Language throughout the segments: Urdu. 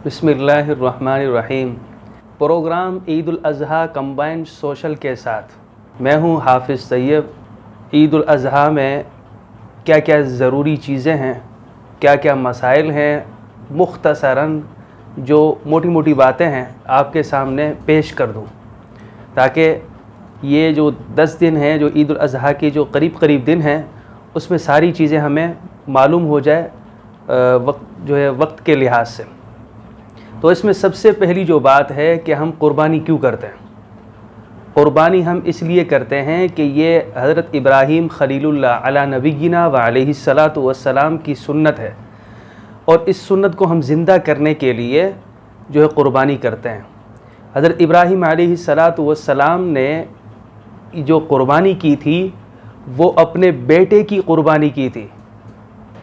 بسم اللہ الرحمن الرحیم۔ پروگرام عید الاضحیٰ کمبائنڈ سوشل کے ساتھ میں ہوں حافظ طیب۔ عید الاضحیٰ میں کیا کیا ضروری چیزیں ہیں، کیا کیا مسائل ہیں، مختصراً جو موٹی موٹی باتیں ہیں آپ کے سامنے پیش کر دوں، تاکہ یہ جو 10 دن ہیں جو عید الاضحیٰ کی جو قریب دن ہیں اس میں ساری چیزیں ہمیں معلوم ہو جائے وقت کے لحاظ سے۔ تو اس میں سب سے پہلی جو بات ہے کہ ہم قربانی کیوں کرتے ہیں۔ قربانی ہم اس لیے کرتے ہیں کہ یہ حضرت ابراہیم خلیل اللہ علی نبینا و علیہ الصلاۃ والسلام کی سنت ہے، اور اس سنت کو ہم زندہ کرنے کے لیے جو ہے قربانی کرتے ہیں۔ حضرت ابراہیم علیہ الصلاۃ والسلام نے جو قربانی کی تھی وہ اپنے بیٹے کی قربانی کی تھی،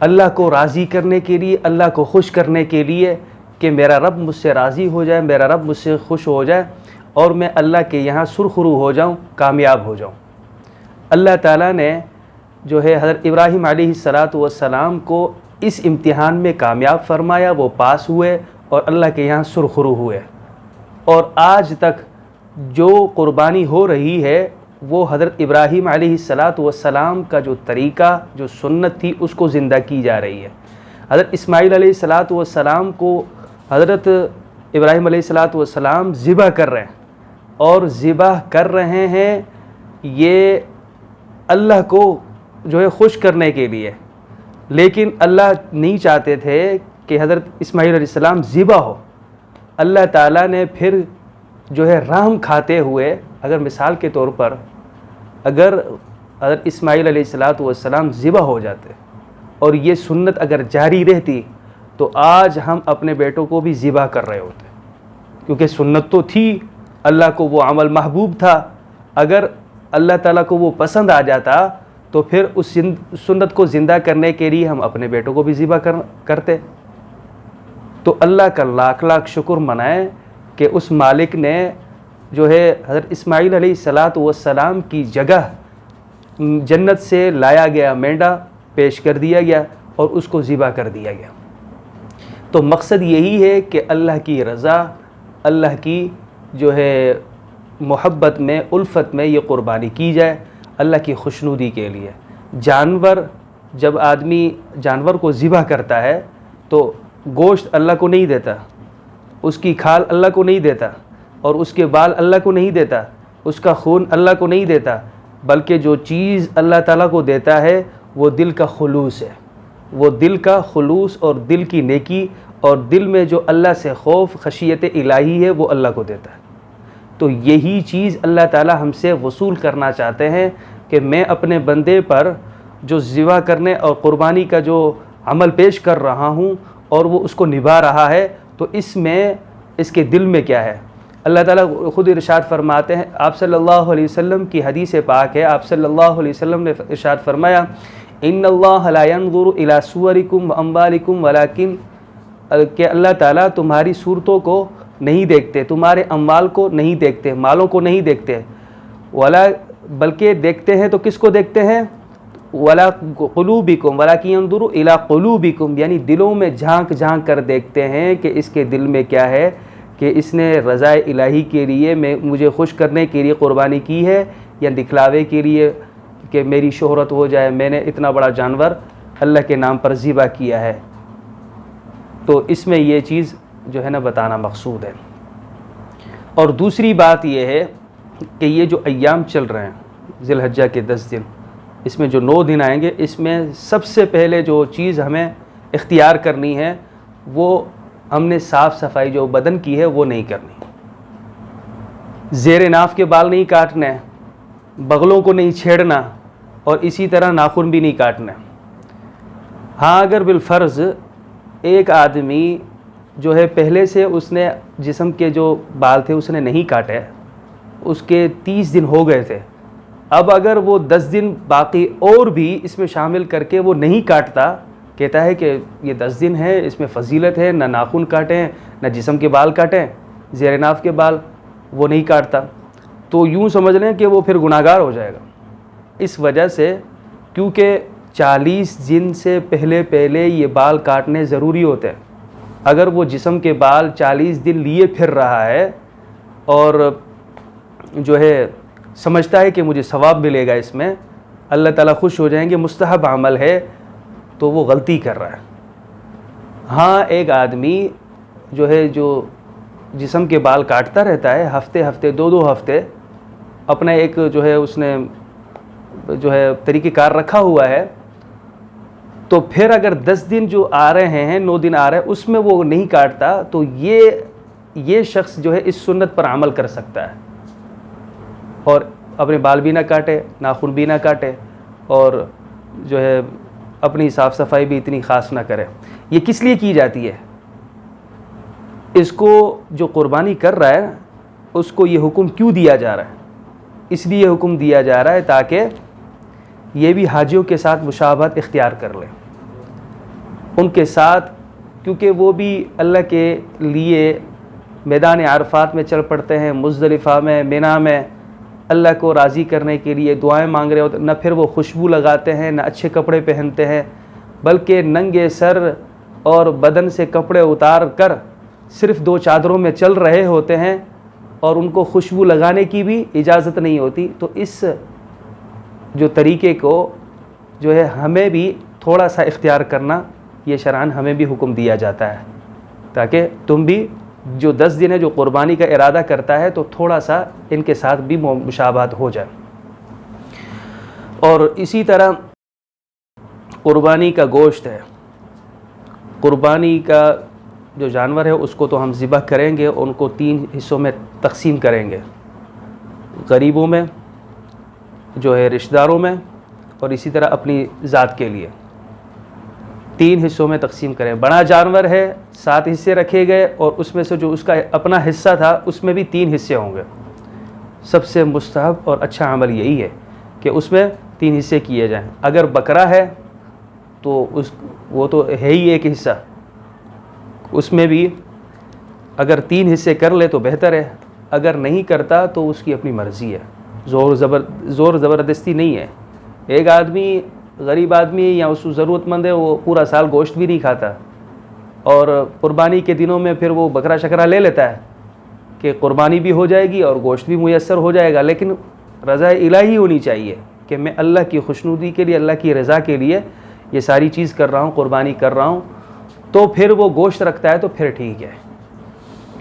اللہ کو راضی کرنے کے لیے، اللہ کو خوش کرنے کے لیے کہ میرا رب مجھ سے راضی ہو جائے، میرا رب مجھ سے خوش ہو جائے اور میں اللہ کے یہاں سرخرو ہو جاؤں، کامیاب ہو جاؤں۔ اللہ تعالیٰ نے جو ہے حضرت ابراہیم علیہ الصلاۃ والسلام کو اس امتحان میں کامیاب فرمایا، وہ پاس ہوئے اور اللہ کے یہاں سرخرو ہوئے، اور آج تک جو قربانی ہو رہی ہے وہ حضرت ابراہیم علیہ الصلاۃ والسلام کا جو طریقہ، جو سنت تھی، اس کو زندہ کی جا رہی ہے۔ حضرت اسماعیل علیہ الصلاۃ والسلام کو حضرت ابراہیم علیہ الصلاۃ والسلام ذبح کر رہے ہیں، اور ذبح کر رہے ہیں یہ اللہ کو جو ہے خوش کرنے کے لیے، لیکن اللہ نہیں چاہتے تھے کہ حضرت اسماعیل علیہ السلام ذبح ہو۔ اللہ تعالیٰ نے پھر جو ہے رحم کھاتے ہوئے، اگر مثال کے طور پر اگر حضرت اسماعیل علیہ الصلاۃ والسلام ذبح ہو جاتے اور یہ سنت اگر جاری رہتی تو آج ہم اپنے بیٹوں کو بھی ذبح کر رہے ہوتے، کیونکہ سنت تو تھی، اللہ کو وہ عمل محبوب تھا۔ اگر اللہ تعالیٰ کو وہ پسند آ جاتا تو پھر اس سنت کو زندہ کرنے کے لیے ہم اپنے بیٹوں کو بھی ذبح کرتے۔ تو اللہ کا لاکھ لاکھ شکر منائیں کہ اس مالک نے جو ہے حضرت اسماعیل علیہ الصلاۃ والسلام کی جگہ جنت سے لایا گیا مینڈا پیش کر دیا گیا اور اس کو ذبح کر دیا گیا۔ تو مقصد یہی ہے کہ اللہ کی رضا، اللہ کی جو ہے محبت میں، الفت میں یہ قربانی کی جائے، اللہ کی خوشنودی کے لیے۔ جب آدمی جانور کو ذبح کرتا ہے تو گوشت اللہ کو نہیں دیتا، اس کی کھال اللہ کو نہیں دیتا، اور اس کے بال اللہ کو نہیں دیتا، اس کا خون اللہ کو نہیں دیتا، بلکہ جو چیز اللہ تعالیٰ کو دیتا ہے وہ دل کا خلوص ہے، وہ دل کا خلوص اور دل کی نیکی اور دل میں جو اللہ سے خوف، خشیت الہی ہے، وہ اللہ کو دیتا ہے۔ تو یہی چیز اللہ تعالیٰ ہم سے وصول کرنا چاہتے ہیں کہ میں اپنے بندے پر جو ذبح کرنے اور قربانی کا جو عمل پیش کر رہا ہوں اور وہ اس کو نبھا رہا ہے، تو اس میں اس کے دل میں کیا ہے۔ اللہ تعالیٰ خود ارشاد فرماتے ہیں، آپ صلی اللہ علیہ وسلم کی حدیث پاک ہے، آپ صلی اللہ علیہ وسلم نے ارشاد فرمایا، ان اللہ لا ينظر الى صورکم واموالکم ولکن، کہ اللہ تعالیٰ تمہاری صورتوں کو نہیں دیکھتے، تمہارے اموال کو نہیں دیکھتے، مالوں کو نہیں دیکھتے، بلکہ دیکھتے ہیں تو کس کو دیکھتے ہیں؟ ولا قلوبکم ولکن ينظر الى قلوبکم، یعنی دلوں میں جھانک جھانک کر دیکھتے ہیں کہ اس کے دل میں کیا ہے، کہ اس نے رضا الہی کے لیے مجھے خوش کرنے کے لیے قربانی کی ہے، یا دکھلاوے کے لیے کہ میری شہرت ہو جائے، میں نے اتنا بڑا جانور اللہ کے نام پر ذبح کیا ہے۔ تو اس میں یہ چیز جو ہے نا بتانا مقصود ہے۔ اور دوسری بات یہ ہے کہ یہ جو ایام چل رہے ہیں ذی الحجہ کے 10 دن، اس میں جو 9 دن آئیں گے، اس میں سب سے پہلے جو چیز ہمیں اختیار کرنی ہے وہ ہم نے صاف صفائی جو بدن کی ہے وہ نہیں کرنی۔ زیر ناف کے بال نہیں کاٹنے، بغلوں کو نہیں چھیڑنا، اور اسی طرح ناخن بھی نہیں کاٹنا۔ ہاں اگر بالفرض ایک آدمی جو ہے پہلے سے اس نے جسم کے جو بال تھے اس نے نہیں کاٹے، اس کے 30 دن ہو گئے تھے، اب اگر وہ 10 دن باقی اور بھی اس میں شامل کر کے وہ نہیں کاٹتا، کہتا ہے کہ یہ 10 دن ہے، اس میں فضیلت ہے، نہ ناخن کاٹیں، نہ جسم کے بال کاٹیں، زیر ناف کے بال وہ نہیں کاٹتا، تو یوں سمجھ لیں کہ وہ پھر گناہگار ہو جائے گا۔ اس وجہ سے کیونکہ 40 دن سے پہلے یہ بال کاٹنے ضروری ہوتے ہیں، اگر وہ جسم کے بال 40 دن لیے پھر رہا ہے اور جو ہے سمجھتا ہے کہ مجھے ثواب ملے گا، اس میں اللہ تعالیٰ خوش ہو جائیں گے، مستحب عمل ہے، تو وہ غلطی کر رہا ہے۔ ہاں، ایک آدمی جو ہے جو جسم کے بال کاٹتا رہتا ہے ہفتے 2 ہفتے، اپنا ایک جو ہے اس نے جو ہے طریقہ کار رکھا ہوا ہے، تو پھر اگر 10 دن جو آ رہے ہیں 9 دن آ رہے ہیں اس میں وہ نہیں کاٹتا، تو یہ شخص جو ہے اس سنت پر عمل کر سکتا ہے اور اپنے بال بھی نہ کاٹے، ناخن بھی نہ کاٹے، اور جو ہے اپنی صاف صفائی بھی اتنی خاص نہ کرے۔ یہ کس لیے کی جاتی ہے؟ اس کو جو قربانی کر رہا ہے اس کو یہ حکم کیوں دیا جا رہا ہے؟ اس لیے حکم دیا جا رہا ہے تاکہ یہ بھی حاجیوں کے ساتھ مشابہت اختیار کر لیں ان کے ساتھ، کیونکہ وہ بھی اللہ کے لیے میدان عرفات میں چل پڑتے ہیں، مزدلفہ میں، منی میں اللہ کو راضی کرنے کے لیے دعائیں مانگ رہے ہوتے، نہ پھر وہ خوشبو لگاتے ہیں، نہ اچھے کپڑے پہنتے ہیں، بلکہ ننگے سر اور بدن سے کپڑے اتار کر صرف 2 چادروں میں چل رہے ہوتے ہیں اور ان کو خوشبو لگانے کی بھی اجازت نہیں ہوتی۔ تو اس جو طریقے کو جو ہے ہمیں بھی تھوڑا سا اختیار کرنا، یہ شرعاً ہمیں بھی حکم دیا جاتا ہے تاکہ تم بھی جو 10 دن ہے جو قربانی کا ارادہ کرتا ہے تو تھوڑا سا ان کے ساتھ بھی مشابہت ہو جائے۔ اور اسی طرح قربانی کا گوشت ہے، قربانی کا جو جانور ہے اس کو تو ہم ذبح کریں گے، ان کو 3 حصوں میں تقسیم کریں گے، غریبوں میں، جو ہے رشتہ داروں میں، اور اسی طرح اپنی ذات کے لیے 3 حصوں میں تقسیم کریں۔ بڑا جانور ہے 7 حصے رکھے گئے اور اس میں سے جو اس کا اپنا حصہ تھا اس میں بھی 3 حصے ہوں گے۔ سب سے مستحب اور اچھا عمل یہی ہے کہ اس میں 3 حصے کیے جائیں۔ اگر بکرا ہے تو وہ تو ہے ہی ایک حصہ، اس میں بھی اگر 3 حصے کر لے تو بہتر ہے، اگر نہیں کرتا تو اس کی اپنی مرضی ہے، زور زبردستی نہیں ہے۔ ایک آدمی غریب آدمی یا اس کو ضرورت مند ہے، وہ پورا سال گوشت بھی نہیں کھاتا اور قربانی کے دنوں میں پھر وہ بکرا شکرا لے لیتا ہے کہ قربانی بھی ہو جائے گی اور گوشت بھی میسر ہو جائے گا، لیکن رضا الہی ہونی چاہیے کہ میں اللہ کی خوشنودی کے لیے، اللہ کی رضا کے لیے یہ ساری چیز کر رہا ہوں، قربانی کر رہا ہوں، تو پھر وہ گوشت رکھتا ہے تو پھر ٹھیک ہے۔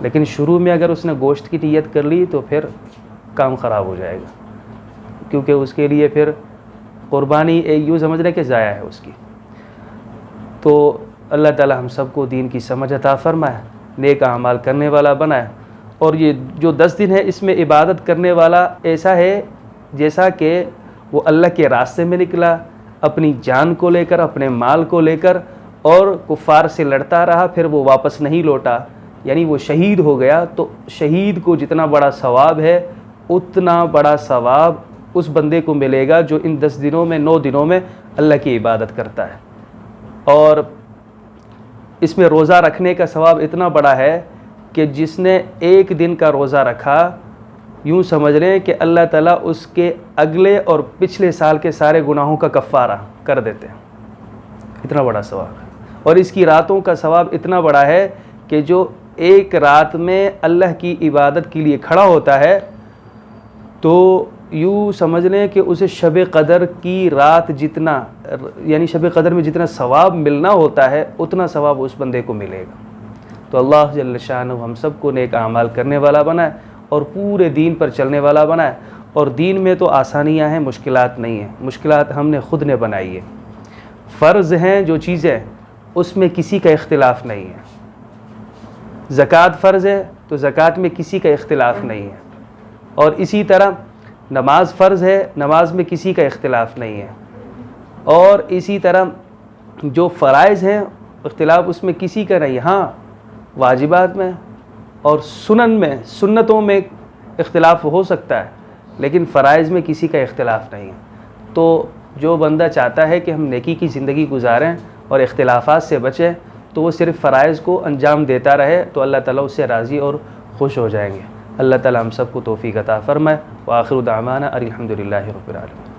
لیکن شروع میں اگر اس نے گوشت کی نیت کر لی تو پھر کام خراب ہو جائے گا، کیونکہ اس کے لیے پھر قربانی یوں سمجھ رہے کہ ضائع ہے اس کی۔ تو اللہ تعالی ہم سب کو دین کی سمجھ عطا فرمائے، نیک اعمال کرنے والا بنائے، اور یہ جو 10 دن ہے اس میں عبادت کرنے والا ایسا ہے جیسا کہ وہ اللہ کے راستے میں نکلا، اپنی جان کو لے کر، اپنے مال کو لے کر، اور کفار سے لڑتا رہا، پھر وہ واپس نہیں لوٹا، یعنی وہ شہید ہو گیا۔ تو شہید کو جتنا بڑا ثواب ہے اتنا بڑا ثواب اس بندے کو ملے گا جو ان 10 دنوں میں 9 دنوں میں اللہ کی عبادت کرتا ہے۔ اور اس میں روزہ رکھنے کا ثواب اتنا بڑا ہے کہ جس نے 1 دن کا روزہ رکھا، یوں سمجھ لیں کہ اللہ تعالیٰ اس کے اگلے اور پچھلے سال کے سارے گناہوں کا کفارہ کر دیتے ہیں، اتنا بڑا ثواب ہے۔ اور اس کی راتوں کا ثواب اتنا بڑا ہے کہ جو ایک رات میں اللہ کی عبادت کے لیے کھڑا ہوتا ہے تو یوں سمجھ لیں کہ اسے شب قدر کی رات جتنا، یعنی شب قدر میں جتنا ثواب ملنا ہوتا ہے اتنا ثواب اس بندے کو ملے گا۔ تو اللہ جل شانہ ہم سب کو نیک اعمال کرنے والا بنائے اور پورے دین پر چلنے والا بنائے۔ اور دین میں تو آسانیاں ہیں، مشکلات نہیں ہیں، مشکلات ہم نے خود نے بنائی ہے۔ فرض ہیں جو چیزیں اس میں کسی کا اختلاف نہیں ہے۔ زکوٰۃ فرض ہے تو زکوٰۃ میں کسی کا اختلاف نہیں ہے، اور اسی طرح نماز فرض ہے، نماز میں کسی کا اختلاف نہیں ہے، اور اسی طرح جو فرائض ہیں اختلاف اس میں کسی کا نہیں ہے۔ ہاں واجبات میں اور سنن میں، سنتوں میں اختلاف ہو سکتا ہے، لیکن فرائض میں کسی کا اختلاف نہیں ہے۔ تو جو بندہ چاہتا ہے کہ ہم نیکی کی زندگی گزاریں اور اختلافات سے بچیں تو وہ صرف فرائض کو انجام دیتا رہے تو اللہ تعالیٰ اس سے راضی اور خوش ہو جائیں گے۔ اللہ تعالیٰ ہم سب کو توفیق عطا فرمائے۔ وآخر دعوانا الحمد للہ رب العالمین۔